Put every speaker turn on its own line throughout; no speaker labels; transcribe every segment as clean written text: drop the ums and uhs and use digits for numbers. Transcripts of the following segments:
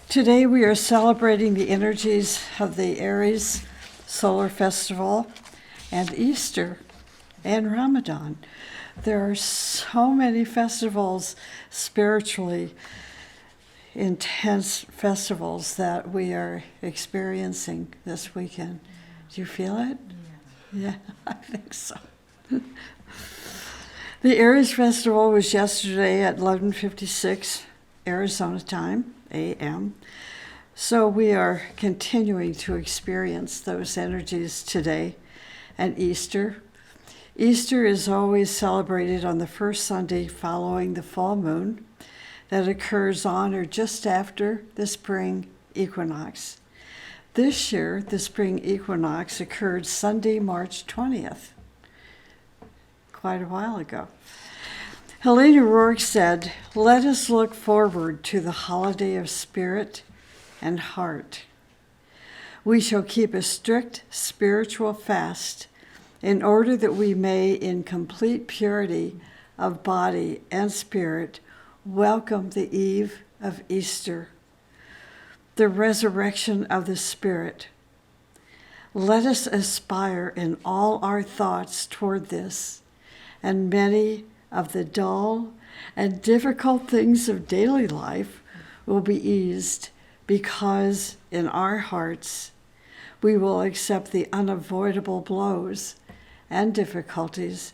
Today we are celebrating the energies of the Aries solar festival and Easter and Ramadan. There are so many festivals, spiritually intense festivals that we are experiencing this weekend. Do you feel it? Yeah, I think so. The Aries festival was yesterday at 11:56 Arizona time, a.m. So we are continuing to experience those energies today and Easter. Easter is always celebrated on the first Sunday following the full moon that occurs on or just after the spring equinox. This year, the spring equinox occurred Sunday, March 20th, quite a while ago. Helena Rourke said, "Let us look forward to the holiday of spirit and heart. We shall keep a strict spiritual fast in order that we may, in complete purity of body and spirit, welcome the eve of Easter, the resurrection of the Spirit. Let us aspire in all our thoughts toward this, and many of the dull and difficult things of daily life will be eased, because in our hearts we will accept the unavoidable blows and difficulties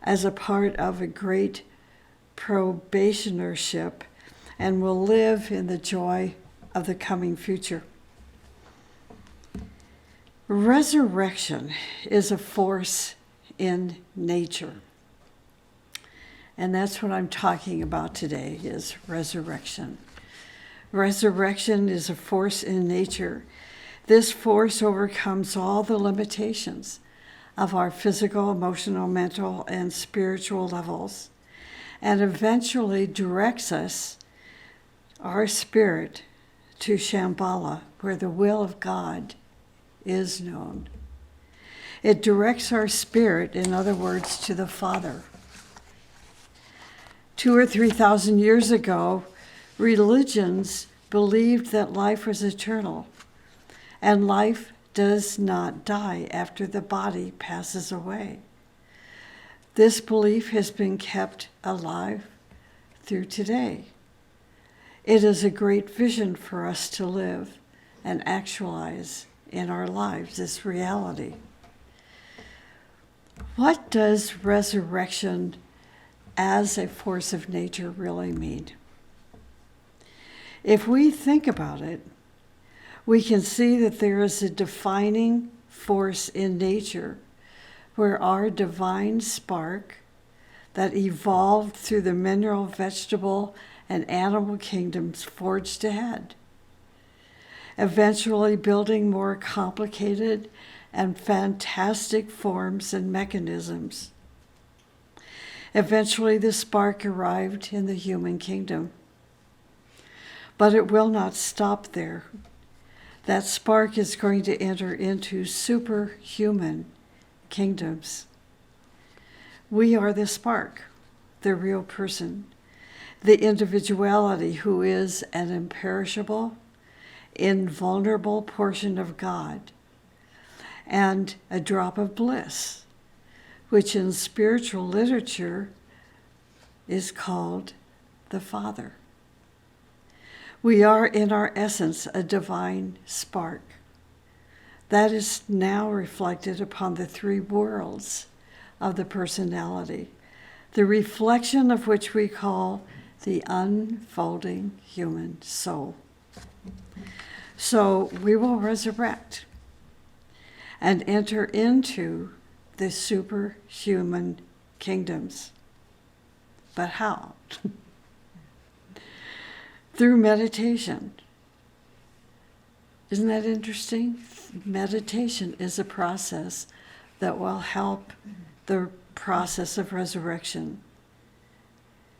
as a part of a great probationership, and will live in the joy of the coming future." Resurrection is a force in nature. And that's what I'm talking about today, is resurrection. Resurrection is a force in nature. This force overcomes all the limitations of our physical, emotional, mental, and spiritual levels, and eventually directs us, our spirit, to Shambhala, where the will of God is known. It directs our spirit, in other words, to the Father. 2,000 or 3,000 years ago, religions believed that life was eternal, and life does not die after the body passes away. This belief has been kept alive through today. It is a great vision for us to live and actualize in our lives, this reality. What does resurrection as a force of nature really mean? If we think about it, we can see that there is a defining force in nature where our divine spark that evolved through the mineral, vegetable, and animal kingdoms forged ahead, eventually building more complicated and fantastic forms and mechanisms. Eventually, the spark arrived in the human kingdom. But it will not stop there. That spark is going to enter into superhuman kingdoms. We are the spark, the real person, the individuality who is an imperishable, invulnerable portion of God, and a drop of bliss, which in spiritual literature is called the Father. We are in our essence a divine spark. That is now reflected upon the three worlds of the personality, the reflection of which we call the unfolding human soul. So we will resurrect and enter into the superhuman kingdoms. But how? Through meditation. Isn't that interesting? Meditation is a process that will help the process of resurrection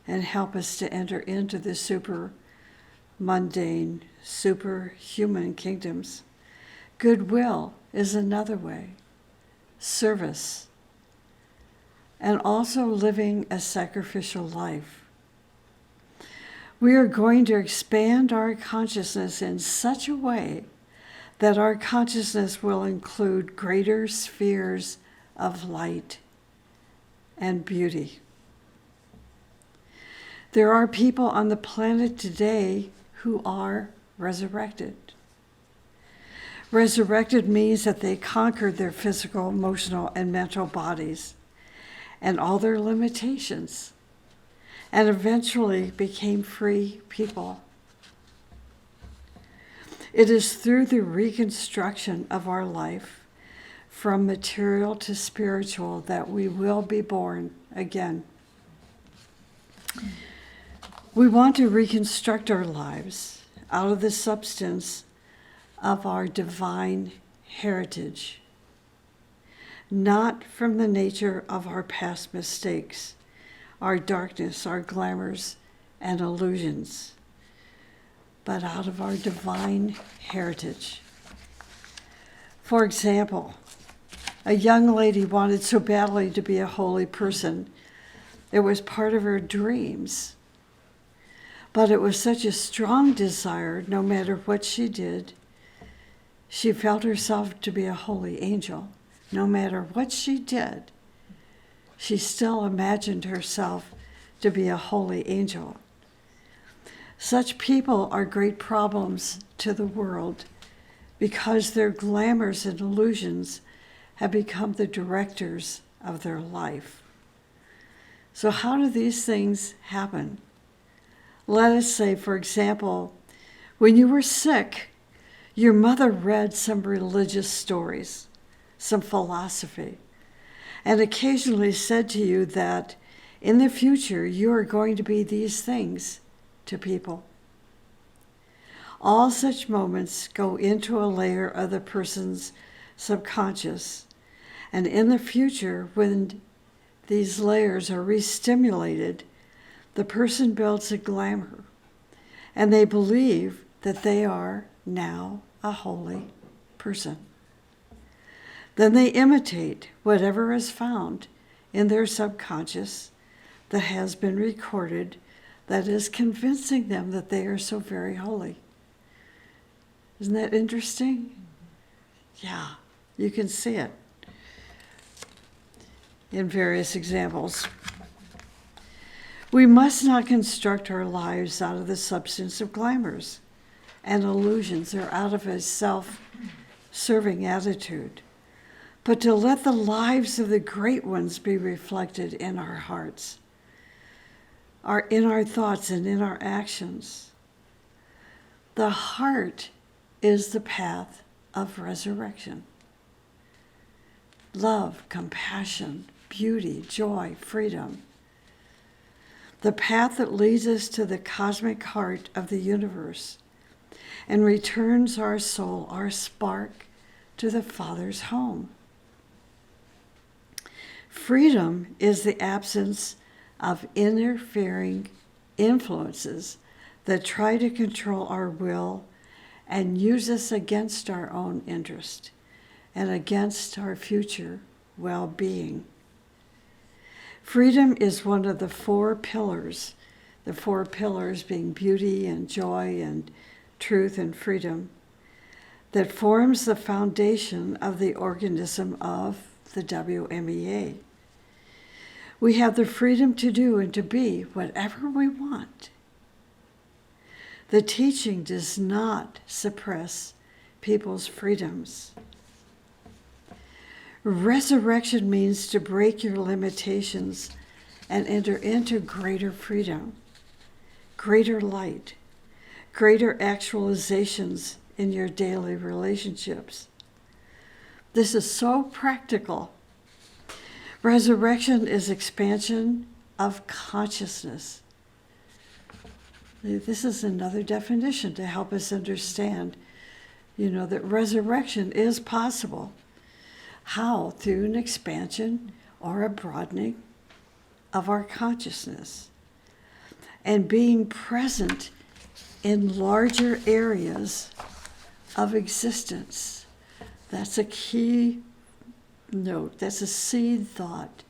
and help us to enter into the super mundane, superhuman kingdoms. Goodwill is another way. Service. And also living a sacrificial life. We are going to expand our consciousness in such a way that our consciousness will include greater spheres of light and beauty. There are people on the planet today who are resurrected. Resurrected means that they conquered their physical, emotional, and mental bodies and all their limitations, and eventually became free people. It is through the reconstruction of our life, from material to spiritual, that we will be born again. We want to reconstruct our lives out of the substance of our divine heritage, not from the nature of our past mistakes, our darkness, our glamours, and illusions, but out of our divine heritage. For example, a young lady wanted so badly to be a holy person. It was part of her dreams. But it was such a strong desire, no matter what she did, she felt herself to be a holy angel. No matter what she did, she still imagined herself to be a holy angel. Such people are great problems to the world because their glamours and illusions have become the directors of their life. So how do these things happen? Let us say, for example, when you were sick, your mother read some religious stories, some philosophy, and occasionally said to you that in the future you are going to be these things to people. All such moments go into a layer of the person's subconscious, and in the future, when these layers are re-stimulated, the person builds a glamour, and they believe that they are now a holy person. Then they imitate whatever is found in their subconscious that has been recorded that is convincing them that they are so very holy. Isn't that interesting? Yeah, you can see it in various examples. We must not construct our lives out of the substance of glamours and illusions or out of a self-serving attitude, but to let the lives of the great ones be reflected in our hearts, in our thoughts and in our actions. The heart is the path of resurrection. Love, compassion, beauty, joy, freedom. The path that leads us to the cosmic heart of the universe and returns our soul, our spark, to the Father's home. Freedom is the absence of interfering influences that try to control our will and use us against our own interest and against our future well-being. Freedom is one of the four pillars being beauty and joy and truth and freedom, that forms the foundation of the organism of the WMEA. We have the freedom to do and to be whatever we want. The teaching does not suppress people's freedoms. Resurrection means to break your limitations and enter into greater freedom, greater light, greater actualizations in your daily relationships. This is so practical. Resurrection is expansion of consciousness. This is another definition to help us understand, that resurrection is possible. How? Through an expansion or a broadening of our consciousness and being present in larger areas of existence. That's a key note. That's a seed thought,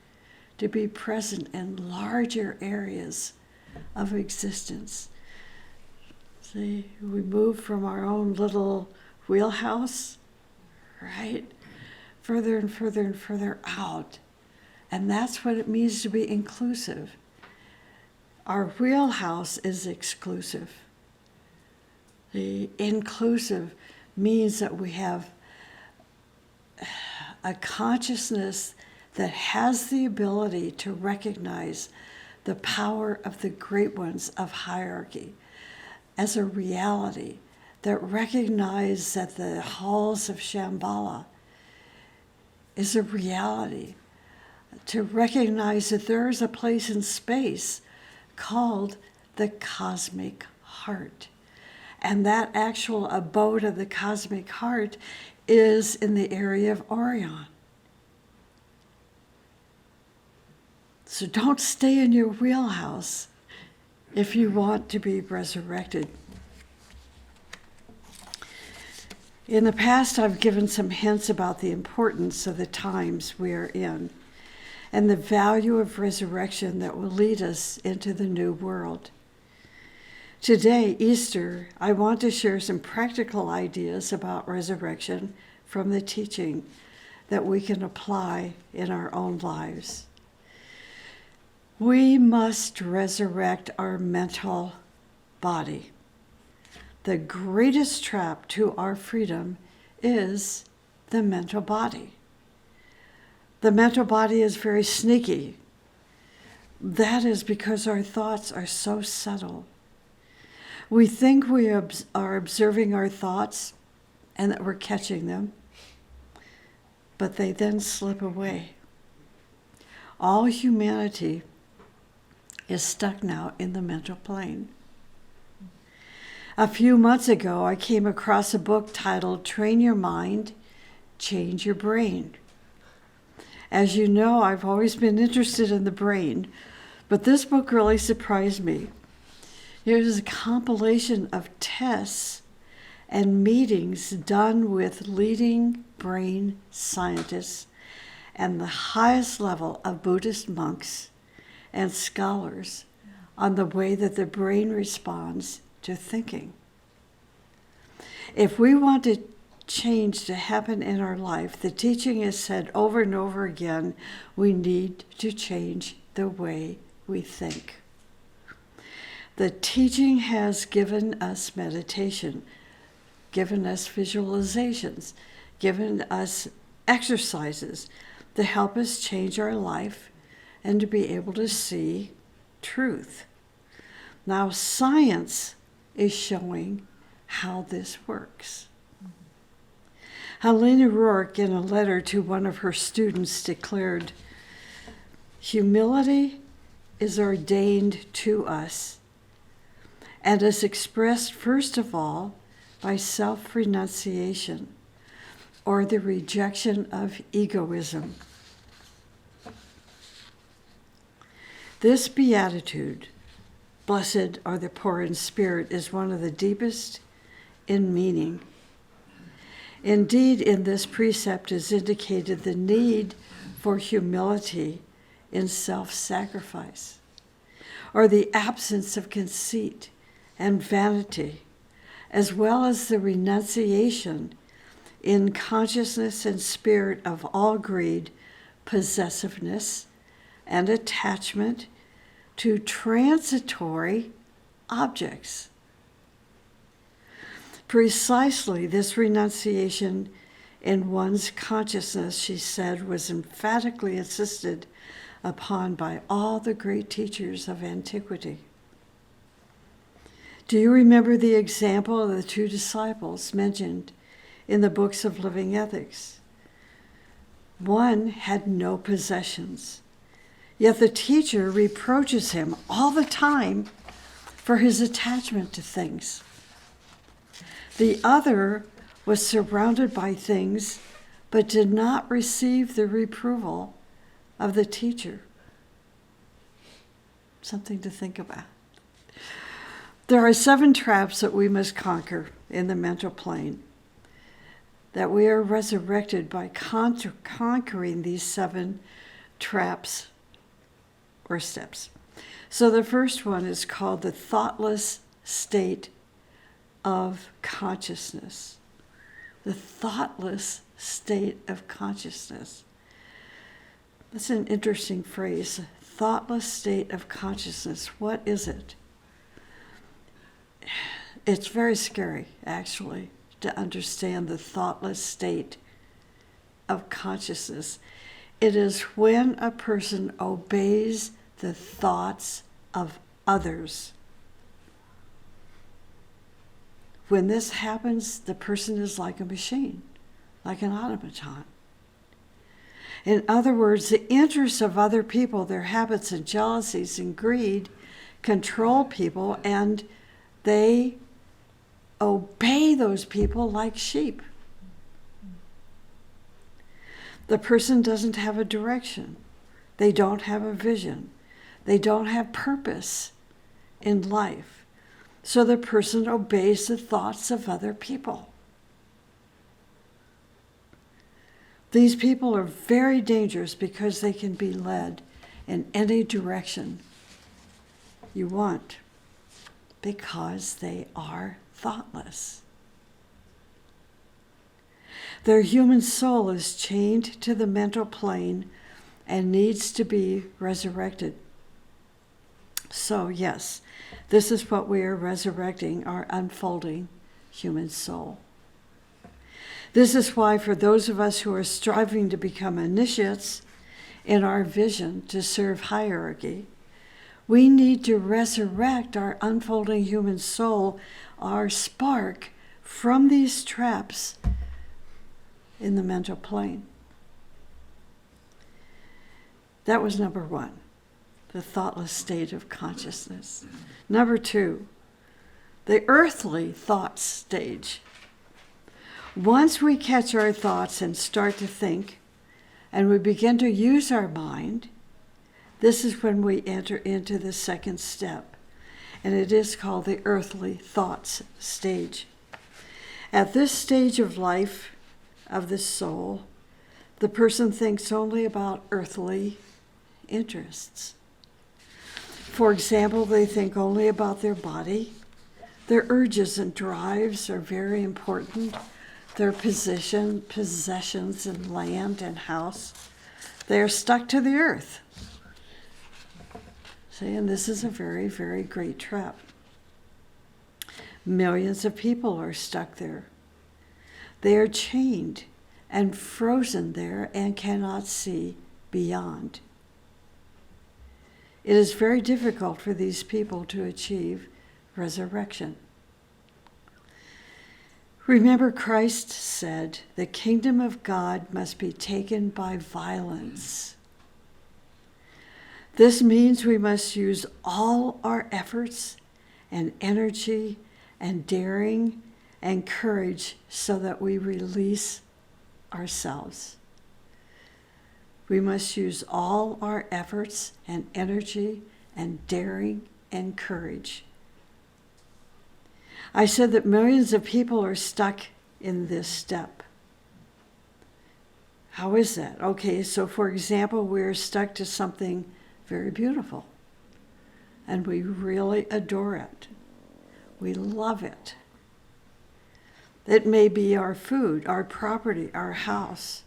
to be present in larger areas of existence, See, we move from our own little wheelhouse, right? Further and further and further out. And that's what it means to be inclusive. Our wheelhouse is exclusive. The inclusive means that we have a consciousness that has the ability to recognize the power of the great ones of hierarchy as a reality, that recognize that the halls of Shambhala is a reality, to recognize that there is a place in space called the cosmic heart. And that actual abode of the cosmic heart is in the area of Orion. So don't stay in your wheelhouse if you want to be resurrected. In the past, I've given some hints about the importance of the times we are in and the value of resurrection that will lead us into the new world. Today, Easter, I want to share some practical ideas about resurrection from the teaching that we can apply in our own lives. We must resurrect our mental body. The greatest trap to our freedom is the mental body. The mental body is very sneaky. That is because our thoughts are so subtle. We think we are observing our thoughts and that we're catching them, but they then slip away. All humanity is stuck now in the mental plane. A few months ago, I came across a book titled Train Your Mind, Change Your Brain. As you know, I've always been interested in the brain, but this book really surprised me. It is a compilation of tests and meetings done with leading brain scientists and the highest level of Buddhist monks and scholars on the way that the brain responds to thinking. If we want to change to happen in our life, the teaching is said over and over again, we need to change the way we think. The teaching has given us meditation, given us visualizations, given us exercises to help us change our life and to be able to see truth. Now, science is showing how this works. Helena Rourke, in a letter to one of her students, declared, "Humility is ordained to us and is expressed first of all by self-renunciation or the rejection of egoism. This beatitude, blessed are the poor in spirit, is one of the deepest in meaning. Indeed, in this precept is indicated the need for humility in self-sacrifice, or the absence of conceit and vanity, as well as the renunciation in consciousness and spirit of all greed, possessiveness, and attachment to transitory objects. Precisely this renunciation in one's consciousness," she said, "was emphatically insisted upon by all the great teachers of antiquity." Do you remember the example of the two disciples mentioned in the books of living ethics? One had no possessions, yet the teacher reproaches him all the time for his attachment to things. The other was surrounded by things, but did not receive the reproval of the teacher. Something to think about. There are 7 traps that we must conquer in the mental plane, that we are resurrected by conquering these 7 traps or steps. So the first one is called the thoughtless state of consciousness. The thoughtless state of consciousness. That's an interesting phrase. Thoughtless state of consciousness. What is it? It's very scary, actually, to understand the thoughtless state of consciousness. It is when a person obeys the thoughts of others. When this happens, the person is like a machine, like an automaton. In other words, the interests of other people, their habits and jealousies and greed control people, and they obey those people like sheep. The person doesn't have a direction. They don't have a vision. They don't have purpose in life. So the person obeys the thoughts of other people. These people are very dangerous because they can be led in any direction you want, because they are thoughtless. Their human soul is chained to the mental plane and needs to be resurrected. So yes, this is what we are resurrecting, our unfolding human soul. This is why for those of us who are striving to become initiates in our vision to serve hierarchy, we need to resurrect our unfolding human soul, our spark, from these traps in the mental plane. That was number one, the thoughtless state of consciousness. Number two, the earthly thought stage. Once we catch our thoughts and start to think, and we begin to use our mind, this is when we enter into the second step, and it is called the earthly thoughts stage. At this stage of life, of the soul, the person thinks only about earthly interests. For example, they think only about their body. Their urges and drives are very important. Their possessions in land and house. They are stuck to the earth. See, and this is a very, very great trap. Millions of people are stuck there. They are chained and frozen there and cannot see beyond. It is very difficult for these people to achieve resurrection. Remember, Christ said, the kingdom of God must be taken by violence. This means we must use all our efforts and energy and daring and courage so that we release ourselves. We must use all our efforts and energy and daring and courage. I said that millions of people are stuck in this step. How is that? Okay, so for example, we're stuck to something very beautiful, and we really adore it. We love it. It may be our food, our property, our house,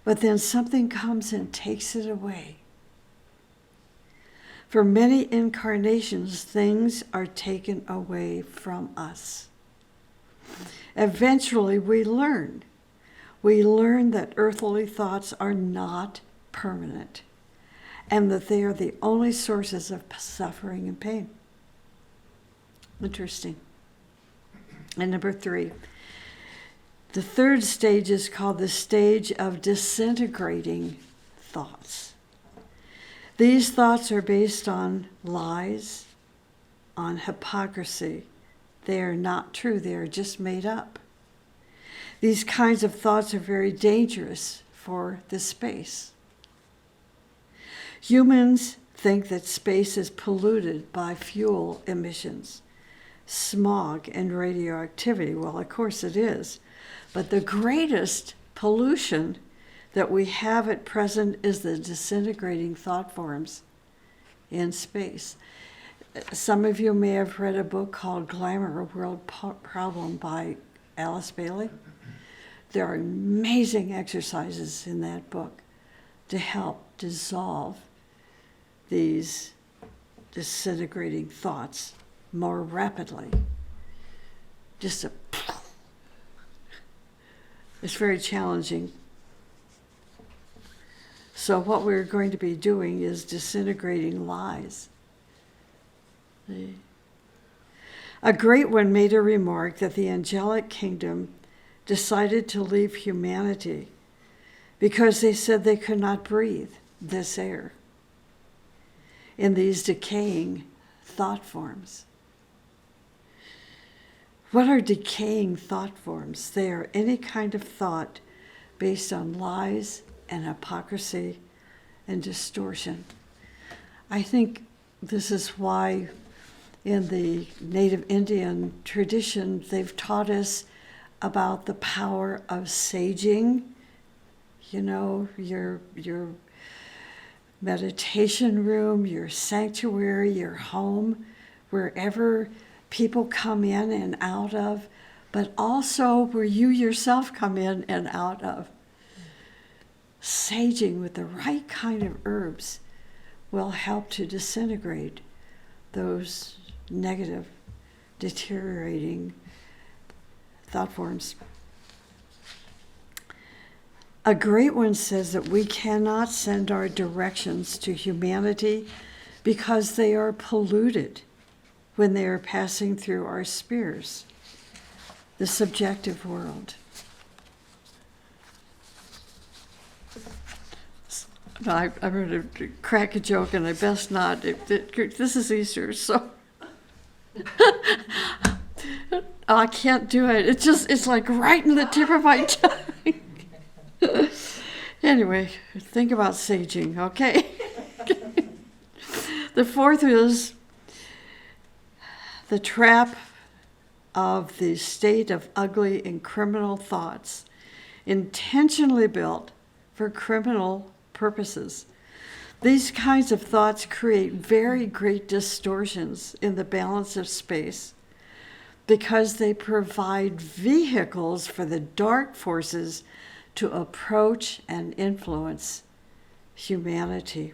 but then something comes and takes it away. For many incarnations, things are taken away from us. Eventually, we learn. We learn that earthly thoughts are not permanent, and that they are the only sources of suffering and pain. Interesting. And number three, the third stage is called the stage of disintegrating thoughts. These thoughts are based on lies, on hypocrisy. They are not true. They are just made up. These kinds of thoughts are very dangerous for the space. Humans think that space is polluted by fuel emissions, smog, and radioactivity. Well, of course it is. But the greatest pollution that we have at present is the disintegrating thought forms in space. Some of you may have read a book called Glamour, a World Problem by Alice Bailey. There are amazing exercises in that book to help dissolve these disintegrating thoughts more rapidly. It's very challenging. So what we're going to be doing is disintegrating lies. A great one made a remark that the angelic kingdom decided to leave humanity because they said they could not breathe this air in these decaying thought forms. What are decaying thought forms? They are any kind of thought based on lies and hypocrisy and distortion. I think this is why in the Native Indian tradition, they've taught us about the power of saging, your meditation room, your sanctuary, your home, wherever people come in and out of, but also where you yourself come in and out of. Saging with the right kind of herbs will help to disintegrate those negative, deteriorating thought forms. A great one says that we cannot send our directions to humanity because they are polluted when they are passing through our spheres, the subjective world. No, I'm going to crack a joke, and I best not. This is Easter, so I can't do it. It's like right in the tip of my tongue. Anyway, think about saging, okay? The fourth is the trap of the state of ugly and criminal thoughts, intentionally built for criminal purposes. These kinds of thoughts create very great distortions in the balance of space because they provide vehicles for the dark forces to approach and influence humanity.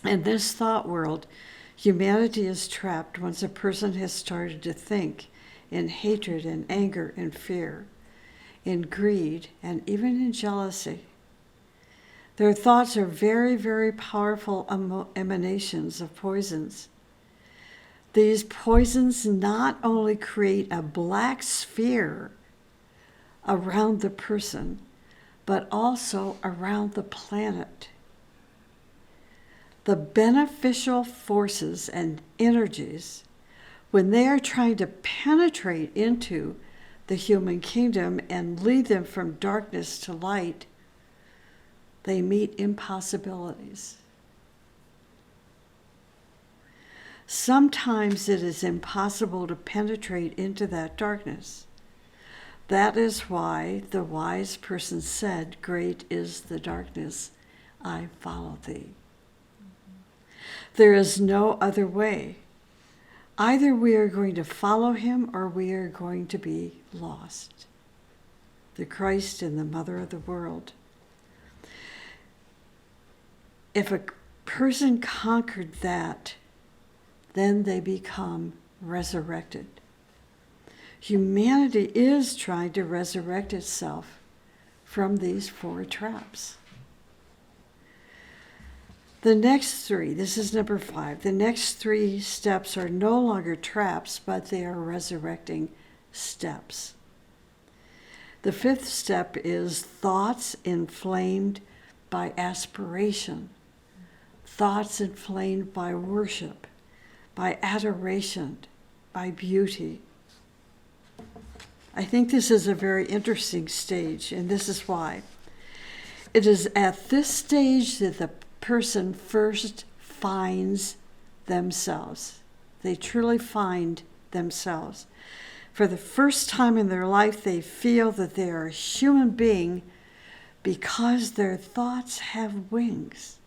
In this thought world, humanity is trapped once a person has started to think in hatred and anger and fear, in greed and even in jealousy. Their thoughts are very, very powerful emanations of poisons. These poisons not only create a black sphere around the person, but also around the planet. The beneficial forces and energies, when they are trying to penetrate into the human kingdom and lead them from darkness to light, they meet impossibilities. Sometimes it is impossible to penetrate into that darkness. That is why the wise person said, "Great is the darkness, I follow thee." There is no other way. Either we are going to follow him or we are going to be lost. The Christ and the Mother of the world. If a person conquered that, then they become resurrected. Humanity is trying to resurrect itself from these four traps. The next three, this is number 5, the next 3 steps are no longer traps, but they are resurrecting steps. The 5th step is thoughts inflamed by aspiration, thoughts inflamed by worship, by adoration, by beauty. I think this is a very interesting stage, and this is why. It is at this stage that the person first finds themselves. They truly find themselves. For the first time in their life, they feel that they are a human being because their thoughts have wings.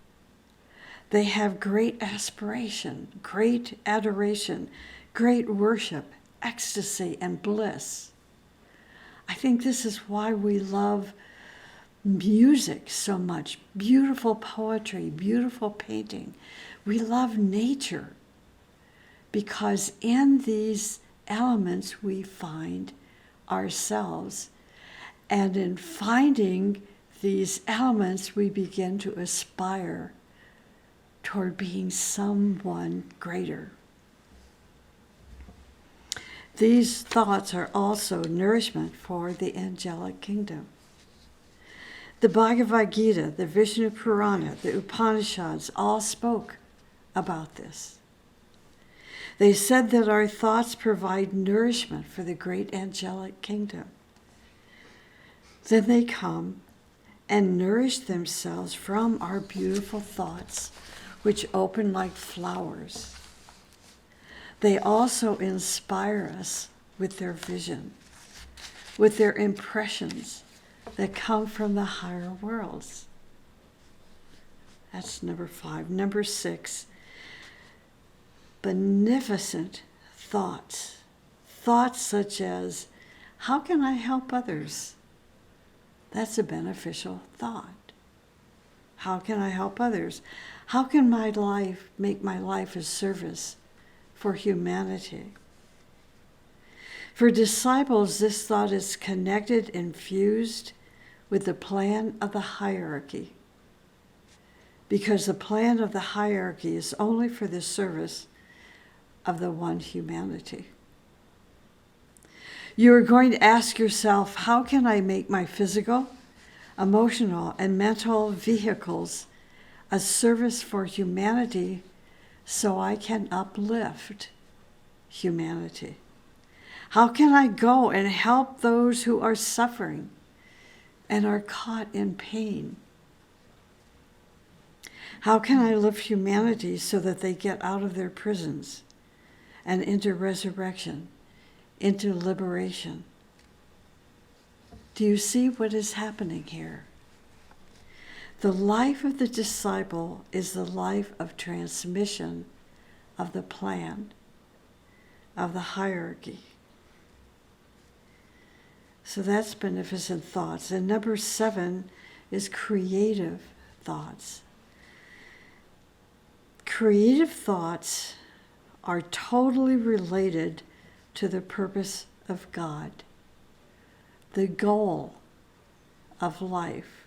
They have great aspiration, great adoration, great worship, ecstasy, and bliss. I think this is why we love music so much. Beautiful poetry, beautiful painting. We love nature because in these elements we find ourselves. And in finding these elements, we begin to aspire toward being someone greater. These thoughts are also nourishment for the angelic kingdom. The Bhagavad Gita, the Vishnu Purana, the Upanishads all spoke about this. They said that our thoughts provide nourishment for the great angelic kingdom. Then they come and nourish themselves from our beautiful thoughts, which open like flowers. They also inspire us with their vision, with their impressions that come from the higher worlds. That's number 5. Number 6, beneficent thoughts. Thoughts such as, how can I help others? That's a beneficial thought. How can I help others? How can my life make my life a service for humanity? For disciples, this thought is connected and fused with the plan of the hierarchy, because the plan of the hierarchy is only for the service of the one humanity. You are going to ask yourself, how can I make my physical, emotional, and mental vehicles a service for humanity so I can uplift humanity? How can I go and help those who are suffering and are caught in pain? How can I lift humanity so that they get out of their prisons and into resurrection, into liberation? Do you see what is happening here? The life of the disciple is the life of transmission of the plan, of the hierarchy. So that's beneficent thoughts. And number 7 is creative thoughts. Creative thoughts are totally related to the purpose of God, the goal of life,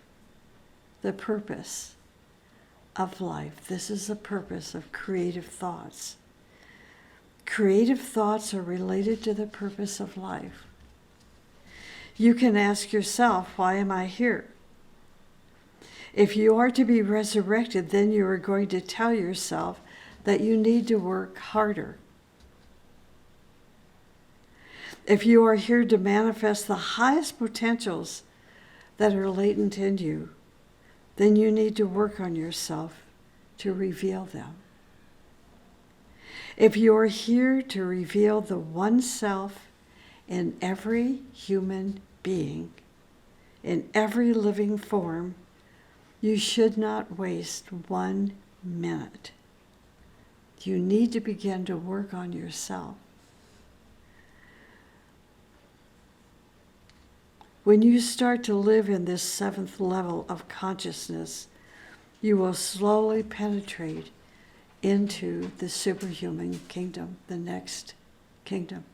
the purpose of life. This is the purpose of creative thoughts. Creative thoughts are related to the purpose of life. You can ask yourself, why am I here? If you are to be resurrected, then you are going to tell yourself that you need to work harder. If you are here to manifest the highest potentials that are latent in you, then you need to work on yourself to reveal them. If you are here to reveal the one self in every human being, in every living form, you should not waste 1 minute. You need to begin to work on yourself. When you start to live in this 7th level of consciousness, you will slowly penetrate into the superhuman kingdom, the next kingdom.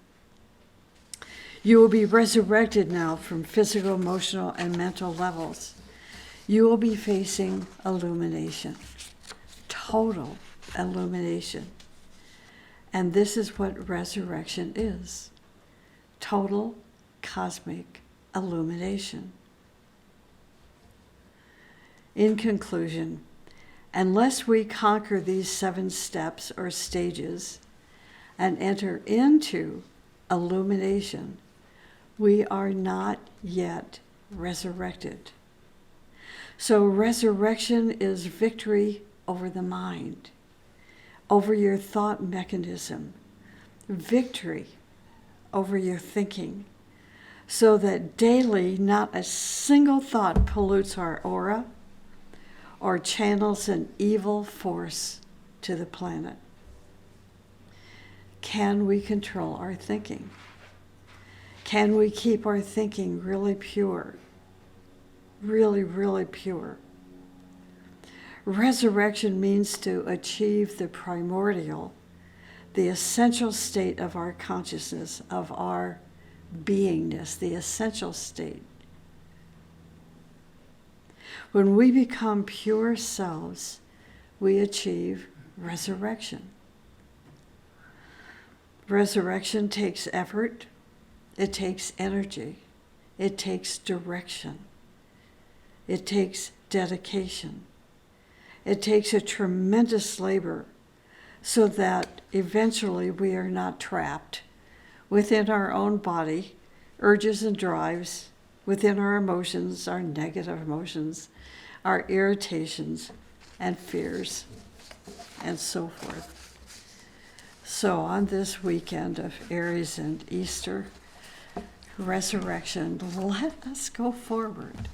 You will be resurrected now from physical, emotional, and mental levels. You will be facing illumination, total illumination. And this is what resurrection is, total cosmic illumination. In conclusion, unless we conquer these 7 steps or stages and enter into illumination, we are not yet resurrected. So resurrection is victory over the mind, over your thought mechanism, victory over your thinking, so that daily not a single thought pollutes our aura or channels an evil force to the planet? Can we control our thinking? Can we keep our thinking really pure? Really, really pure. Resurrection means to achieve the primordial, the essential state of our consciousness, of our beingness, the essential state. When we become pure selves, we achieve resurrection. Resurrection takes effort, it takes energy, it takes direction, it takes dedication, it takes a tremendous labor so that eventually we are not trapped within our own body, urges and drives, within our emotions, our negative emotions, our irritations and fears, and so forth. So on this weekend of Aries and Easter, resurrection, let us go forward.